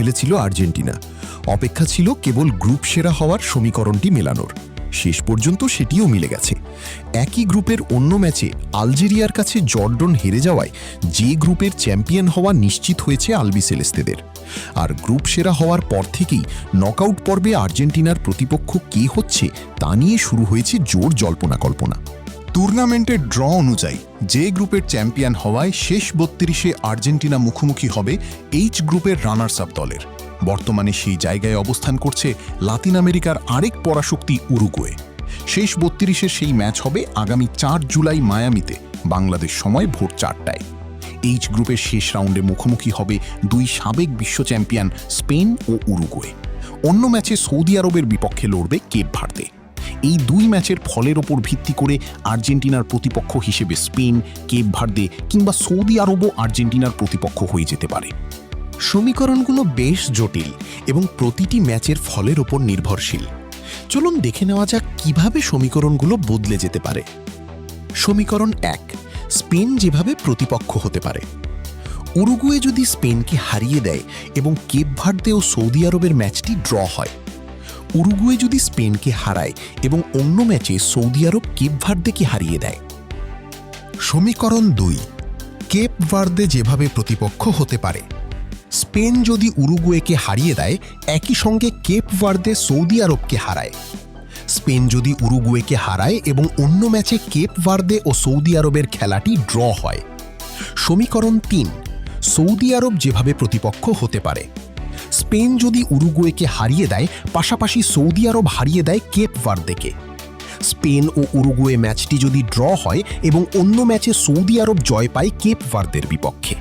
ফেলেছিল আর্জেন্টিনা। অপেক্ষা ছিল কেবল গ্রুপ সেরা হওয়ার সমীকরণটি মেলানোর। শেষ পর্যন্ত সেটিও মিলে গেছে। একই গ্রুপের অন্য ম্যাচে আলজেরিয়ার কাছে জর্ডন হেরে যাওয়ায় যে গ্রুপের চ্যাম্পিয়ন হওয়া নিশ্চিত হয়েছে আলবিসেলেস্তেদের। আর গ্রুপ সেরা হওয়ার পর থেকেই নকআউট পর্বে আর্জেন্টিনার প্রতিপক্ষ কে হচ্ছে তা নিয়ে শুরু হয়েছে জোর জল্পনা কল্পনা। টুর্নামেন্টের ড্র অনুযায়ী যে গ্রুপের চ্যাম্পিয়ন হওয়ায় শেষ ৩২-এ আর্জেন্টিনা মুখোমুখি হবে এইচ গ্রুপের রানার্স আপ দলের। বর্তমানে সেই জায়গায় অবস্থান করছে লাতিন আমেরিকার আরেক পরাশক্তি উরুগুয়ে। শেষ ৩২-এর সেই ম্যাচ হবে আগামী ৪ জুলাই মায়ামিতে, বাংলাদেশ সময় ভোর ৪টায়। এইচ গ্রুপের শেষ রাউন্ডে মুখোমুখি হবে দুই সাবেক বিশ্ব চ্যাম্পিয়ন স্পেন ও উরুগুয়ে। অন্য ম্যাচে সৌদি আরবের বিপক্ষে লড়বে কেপ ভার্দে। এই দুই ম্যাচের ফলের ওপর ভিত্তি করে আর্জেন্টিনার প্রতিপক্ষ হিসেবে স্পেন, কেপ ভার্দে কিংবা সৌদি আরবও আর্জেন্টিনার প্রতিপক্ষ হয়ে যেতে পারে। সমীকরণগুলো বেশ জটিল এবং প্রতিটি ম্যাচের ফলের ওপর নির্ভরশীল। চলুন দেখে নেওয়া যাক কিভাবে সমীকরণগুলো বদলে যেতে পারে। সমীকরণ ১, স্পেন যেভাবে প্রতিপক্ষ হতে পারে। উরুগুয়ে যদি স্পেনকে হারিয়ে দেয় এবং কেপ ভার্দে ও সৌদি আরবের ম্যাচটি ড্র হয়। উরুগুয়ে যদি স্পেনকে হারায় এবং অন্য ম্যাচে সৌদি আরব কেপ ভার্দেকে হারিয়ে দেয়। সমীকরণ ২, কেপ ভার্দে যেভাবে প্রতিপক্ষ হতে পারে। স্পেন যদি উরুগুয়েকে হারিয়ে দেয়, একই সঙ্গে কেপ ভার্দে সৌদি আরবকে হারায়। স্পেন যদি উরুগুয়েকে হারায় এবং অন্য ম্যাচে কেপ ভার্দে ও সৌদি আরবের খেলাটি ড্র হয়। সমীকরণ ৩, সৌদি আরব যেভাবে প্রতিপক্ষ হতে পারে। স্পেন যদি উরুগুয়েকে হারিয়ে দেয়, পাশাপাশি সৌদি আরব হারিয়ে দেয় কেপ ভার্দেকে। স্পেন ও উরুগুয়ে ম্যাচটি যদি ড্র হয় এবং অন্য ম্যাচে সৌদি আরব জয় পায় কেপ ভার্দের বিপক্ষে।